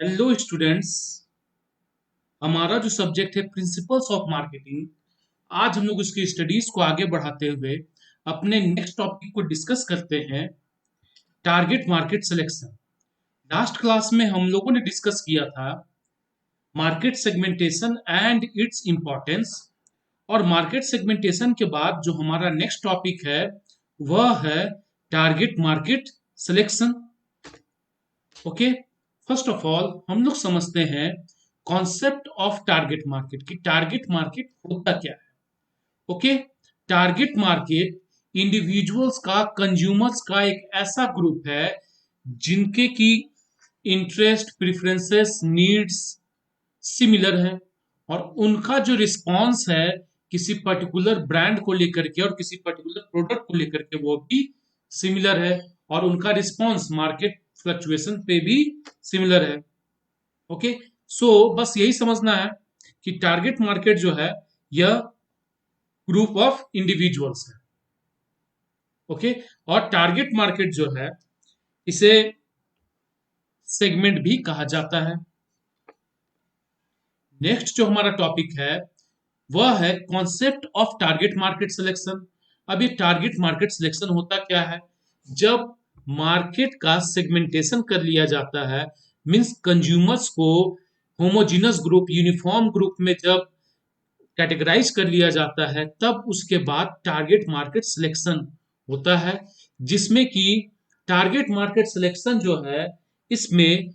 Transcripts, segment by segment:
Hello students. हमारा जो subject है प्रिंसिपल्स ऑफ मार्केटिंग, आज हम लोग उसकी स्टडीज को आगे बढ़ाते हुए अपने नेक्स्ट टॉपिक को डिस्कस करते हैं, target market selection. Last class में हम लोगों ने डिस्कस किया था market segmentation and its importance, और मार्केट सेगमेंटेशन के बाद जो हमारा नेक्स्ट टॉपिक है वह है target market selection. Okay, first of all हम लोग समझते हैं कॉन्सेप्ट ऑफ टारगेट मार्केट कि टारगेट मार्केट होता क्या है। ओके, टारगेट मार्केट इंडिविजुअल्स का, कंज्यूमर्स का एक ऐसा ग्रुप है जिनके की इंटरेस्ट, प्रेफरेंसेस, नीड्स सिमिलर है, और उनका जो रिस्पॉन्स है किसी पर्टिकुलर ब्रांड को लेकर के और किसी पर्टिकुलर प्रोडक्ट को लेकर के वो भी सिमिलर है, और उनका रिस्पॉन्स मार्केट फ्लक्चुएशन पे भी सिमिलर है। ओके, सो बस यही समझना है कि टारगेट मार्केट जो है यह ग्रुप ऑफ इंडिविजुअल्स है। ओके, और टारगेट मार्केट जो है इसे सेगमेंट भी कहा जाता है। नेक्स्ट जो हमारा टॉपिक है वह है concept of target market selection. अब ये टारगेट मार्केट सिलेक्शन होता क्या है? जब मार्केट का सेगमेंटेशन कर लिया जाता है, मींस कंज्यूमर्स को होमोजीनस ग्रुप, यूनिफॉर्म ग्रुप में जब कैटेगराइज कर लिया जाता है, तब उसके बाद टारगेट मार्केट सिलेक्शन होता है, जिसमें कि टारगेट मार्केट सिलेक्शन जो है इसमें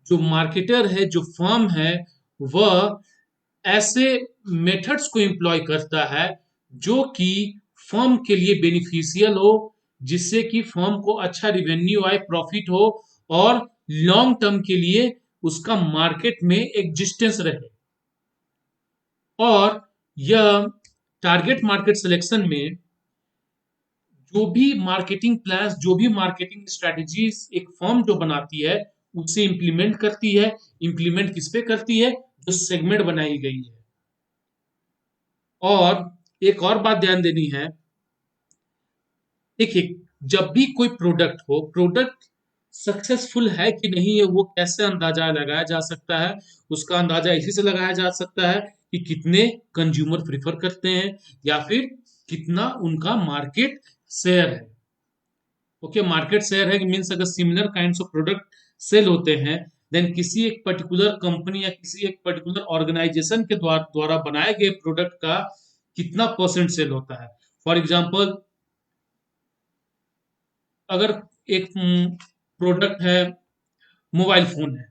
जो मार्केटर है, जो फर्म है, वह ऐसे मेथड्स को एम्प्लॉय करता है जो कि फर्म के लिए बेनिफिशियल हो, जिससे कि फर्म को अच्छा रिवेन्यू आए, प्रॉफिट हो, और लॉन्ग टर्म के लिए उसका मार्केट में एग्जिस्टेंस रहे। और यह टारगेट मार्केट सिलेक्शन में जो भी मार्केटिंग प्लान्स, जो भी मार्केटिंग स्ट्रेटजीज एक फर्म जो बनाती है उसे इंप्लीमेंट करती है। इंप्लीमेंट किस पे करती है? जो सेगमेंट बनाई गई है। और एक और बात ध्यान देनी है, देखिए, जब भी कोई प्रोडक्ट हो, प्रोडक्ट सक्सेसफुल है कि नहीं है वो कैसे अंदाजा लगाया जा सकता है? उसका अंदाजा इसी से लगाया जा सकता है कि कितने कंज्यूमर प्रिफर करते हैं, या फिर कितना उनका मार्केट शेयर है। ओके, मार्केट शेयर है मीन्स अगर similar kinds of product sale होते हैं, देन किसी एक पर्टिकुलर कंपनी या किसी एक पर्टिकुलर ऑर्गेनाइजेशन के द्वारा द्वारा बनाए गए प्रोडक्ट का कितना परसेंट सेल होता है। फॉर एग्जाम्पल, अगर एक प्रोडक्ट है, मोबाइल फोन है।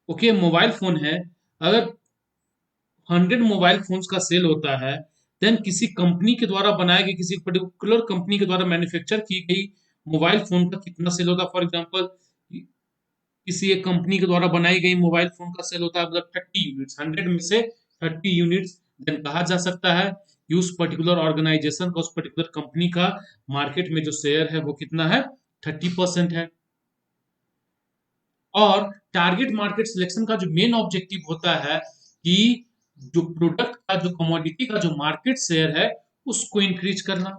ओके, मोबाइल फोन है, अगर 100 मोबाइल फोन्स का सेल होता है, देन किसी कंपनी के द्वारा बनाए गए, किसी पर्टिकुलर कंपनी के द्वारा मैन्युफैक्चर की गई मोबाइल फोन का कितना सेल होता है। फॉर एग्जांपल, किसी एक कंपनी के द्वारा बनाई गई मोबाइल फोन का सेल होता है मतलब 30 यूनिट्स, 100 में से 30 यूनिट्स, देन कहा जा सकता है कि उस पर्टिकुलर ऑर्गेनाइजेशन का, उस पर्टिकुलर कंपनी का मार्केट में जो शेयर है वो कितना है? 30% है। और टारगेट मार्केट सिलेक्शन का जो मेन ऑब्जेक्टिव होता है कि जो प्रोडक्ट का, जो कमोडिटी का जो मार्केट शेयर है उसको इंक्रीज करना।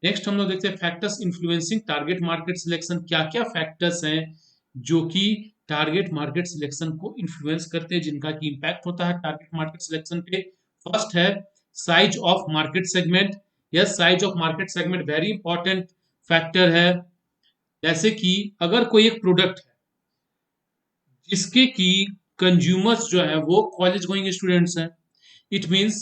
नेक्स्ट हम लोग देखते हैं factors influencing target market selection. क्या क्या फैक्टर्स हैं जो कि टारगेट मार्केट सिलेक्शन को इन्फ्लुएंस करते हैं, जिनका की इंपैक्ट होता है टारगेट मार्केट सिलेक्शन पे? फर्स्ट है size of market segment. Yes, size of market segment very important factor है। जैसे कि अगर कोई एक प्रोडक्ट है जिसके की कंज्यूमर्स जो है वो कॉलेज गोइंग स्टूडेंट्स हैं, it means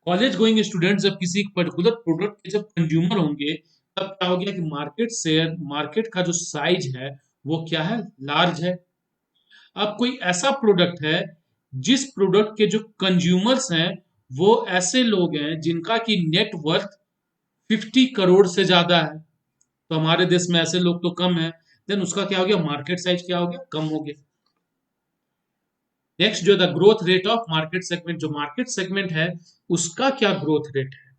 college going student जब किसी पर्टिकुलर प्रोडक्ट के जब कंज्यूमर होंगे, तब क्या हो गया कि मार्केट शेयर, मार्केट का जो साइज है वो क्या है? लार्ज है। अब कोई ऐसा प्रोडक्ट है जिस प्रोडक्ट के जो कंज्यूमर्स हैं वो ऐसे लोग हैं जिनका की नेट वर्थ 50 करोड़ से ज्यादा है, तो हमारे देश में ऐसे लोग तो कम है, देन उसका क्या हो गया? मार्केट साइज क्या हो गया? कम हो गया। नेक्स्ट जो the growth rate of market segment, जो मार्केट सेगमेंट है उसका क्या ग्रोथ रेट है?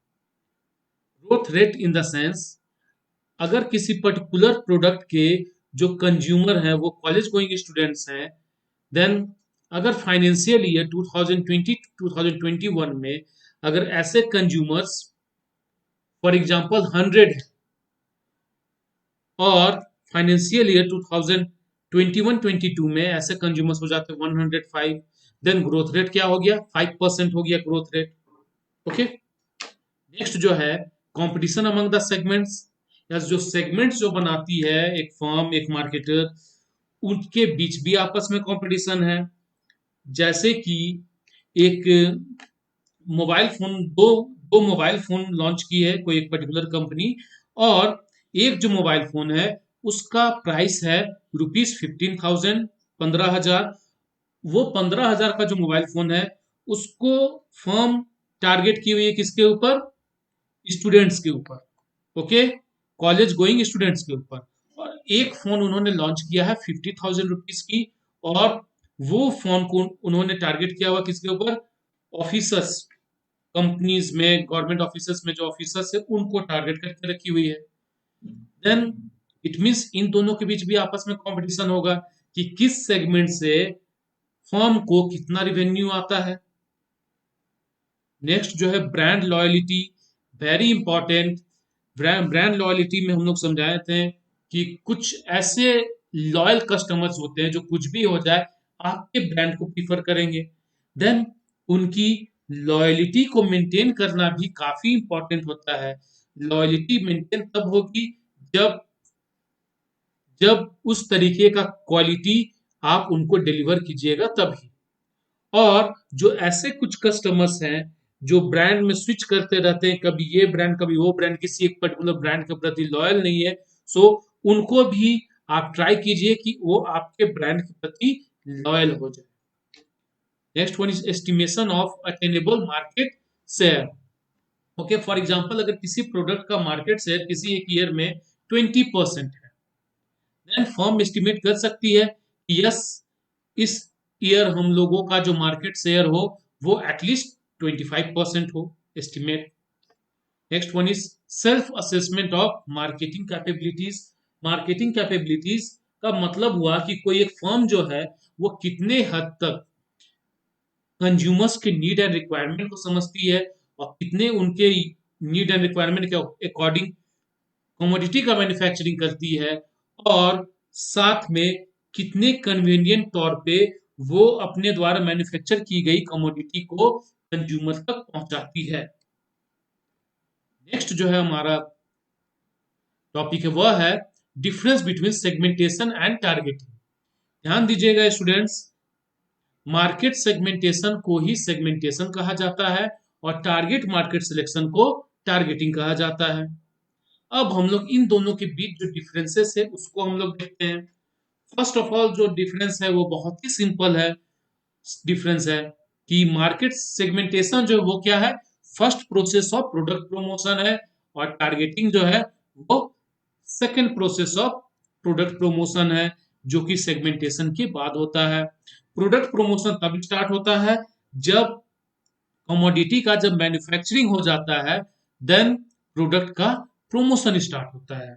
Growth rate in the sense, अगर किसी पर्टिकुलर प्रोडक्ट के जो कंज्यूमर हैं वो कॉलेज गोइंग स्टूडेंट्स हैं, देन अगर फाइनेंशियल ईयर 2020 2021 में अगर ऐसे कंज्यूमर्स फॉर एग्जांपल 100 और फाइनेंशियल ईयर 21-22 में ऐसे कंज्यूमर्स हो जाते हैं 105। देन ग्रोथ रेट क्या हो गया, 5% हो गया ग्रोथ रेट। ओके, नेक्स्ट जो है कंपटीशन अमंग द सेगमेंट्स, या जो सेगमेंट्स जो बनाती है एक फर्म, एक मार्केटर, उनके बीच भी आपस में कंपटीशन है। जैसे कि एक मोबाइल फोन, दो दो मोबाइल फोन लॉन्च की है कोई एक पर्टिकुलर कंपनी, और एक जो मोबाइल फोन है उसका प्राइस है ₹15,000, 15,000। वो 15,000 का जो मोबाइल फोन है उसको फर्म टारगेट की हुई है किसके ऊपर, स्टूडेंट्स के ऊपर। ओके, कॉलेज गोइंग स्टूडेंट्स के ऊपर। और एक फोन उन्होंने लॉन्च किया है ₹50,000 की, और वो फोन को उन्होंने टारगेट किया हुआ किसके ऊपर, ऑफिसर्स, कंपनीज में, गवर्नमेंट ऑफिसर्स में जो ऑफिसर्स है उनको टारगेट करके रखी हुई है। देन इट मीन्स इन दोनों के बीच भी आपस में कंपटीशन होगा कि किस सेगमेंट से फर्म को कितना रिवेन्यू आता है। नेक्स्ट जो है brand loyalty, very important. Brand loyalty में हम लोग समझाए थे कि कुछ ऐसे लॉयल कस्टमर्स होते हैं जो कुछ भी हो जाए आपके ब्रांड को प्रीफर करेंगे। देन उनकी लॉयलिटी को मेंटेन करना भी काफी इंपॉर्टेंट होता है। लॉयलिटी मेंटेन तब होगी जब जब उस तरीके का क्वालिटी आप उनको डिलीवर कीजिएगा तभी। और जो ऐसे कुछ कस्टमर्स हैं जो ब्रांड में स्विच करते रहते हैं, कभी ये ब्रांड कभी वो ब्रांड, किसी एक पर्टिकुलर ब्रांड के प्रति लॉयल नहीं है, सो उनको भी आप ट्राई कीजिए कि वो आपके ब्रांड के प्रति लॉयल हो जाए। Next one is estimation of attainable market share. Okay, for example अगर किसी प्रोडक्ट का मार्केट शेयर किसी एक ईयर में 20% है, देन फर्म एस्टिमेट कर सकती है कि यस, इस ईयर हम लोगों का जो मार्केट शेयर हो वो एटलीस्ट 25% हो, estimate. Next one is self assessment of marketing capabilities. Marketing capabilities का मतलब हुआ कि कोई एक फर्म जो है वो कितने हद तक कंज्यूमर्स के नीड एंड रिक्वायरमेंट को समझती है, और कितने उनके नीड एंड रिक्वायरमेंट के अकॉर्डिंग कमोडिटी का मैन्युफैक्चरिंग करती है, और साथ में कितने कन्वीनियंट तौर पे वो अपने द्वारा मैन्युफैक्चर की गई कमोडिटी को कंज्यूमर तक पहुंचाती है। नेक्स्ट जो है हमारा टॉपिक है वह है difference between segmentation and targeting. ध्यान दीजिएगा स्टूडेंट्स, मार्केट सेगमेंटेशन को ही सेगमेंटेशन कहा जाता है और टारगेट मार्केट सिलेक्शन को टारगेटिंग कहा जाता है। अब हम लोग इन दोनों के बीच जो डिफरेंसेस है उसको हम लोग देखते हैं। फर्स्ट ऑफ ऑल जो डिफरेंस है वो बहुत ही सिंपल है। डिफरेंस है कि मार्केट सेगमेंटेशन जो है वो क्या है, first process of product promotion है, और टारगेटिंग जो है वो second process of product promotion है, जो कि सेगमेंटेशन के बाद होता है। प्रोडक्ट प्रमोशन तब स्टार्ट होता है जब कमोडिटी का जब मैन्युफैक्चरिंग हो जाता है, देन प्रोडक्ट का प्रमोशन स्टार्ट होता है।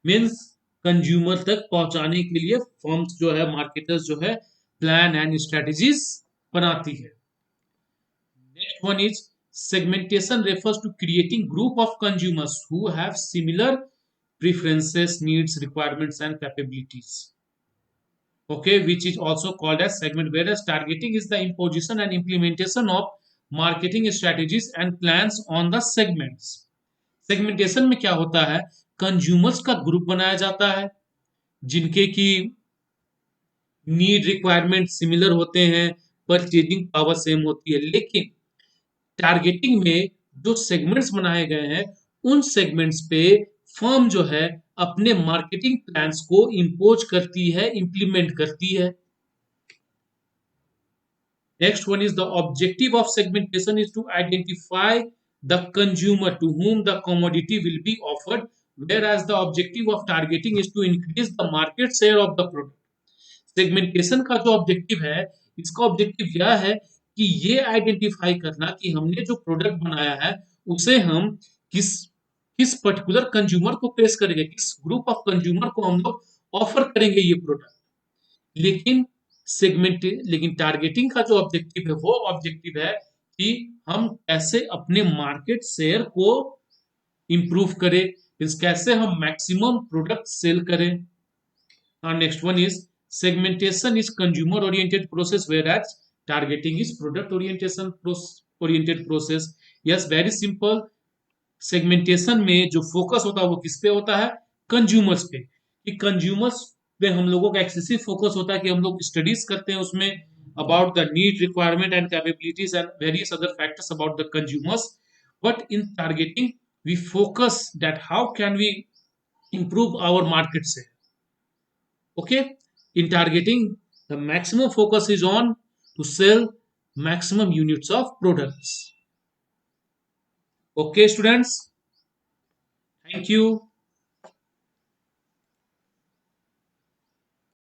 मीन्स कंज्यूमर तक पहुंचाने के लिए फर्म्स जो है, मार्केटर्स जो है, प्लान एंड स्ट्रेटजीज बनाती है। Next one is segmentation refers to creating group of consumers who have similar preferences, needs, requirements and capabilities. Okay, which is also called as segment, whereas targeting is the imposition and implementation of marketing strategies and plans on the segments. Segmentation में क्या होता है, consumers का group बनाया जाता है जिनके की नीड रिक्वायरमेंट सिमिलर होते हैं, परचेजिंग पावर सेम होती है, लेकिन टारगेटिंग में जो सेगमेंट्स बनाए गए हैं उन सेगमेंट्स पे फर्म जो है अपने मार्केटिंग प्लान्स को इंपोज करती है, इंप्लीमेंट करती है। Next one is the objective of segmentation is to identify the consumer to whom the commodity will be offered, whereas the objective of targeting is to increase the market share of the product. Segmentation का जो objective है, इसका objective यह है कि ये identify करना कि हमने जो प्रोडक्ट बनाया है उसे हम किस किस पर्टिकुलर कंज्यूमर को प्लेस करेंगे, किस ग्रुप ऑफ कंज्यूमर को हम लोग ऑफर करेंगे ये प्रोडक्ट। लेकिन लेकिन टारगेटिंग का जो ऑब्जेक्टिव है वो ऑब्जेक्टिव है कि हम कैसे अपने मार्केट शेयर को इंप्रूव करें, कैसे हम मैक्सिमम प्रोडक्ट सेल करें। Our next one is segmentation is consumer oriented process, whereas targeting is product oriented process. Yes, very simple. Segmentation में जो फोकस होता है वो किस पे होता है? कंज्यूमर्स पे। कि कंज्यूमर्स पे हम लोगों का एक्सेसिव फोकस होता है कि हम लोग स्टडीज करते हैं उसमें about the need, requirement and capabilities and various other factors about the consumers. But in targeting we focus that how can we improve our market share. Okay, in targeting the maximum focus is on to sell maximum units of products. Okay students, thank you.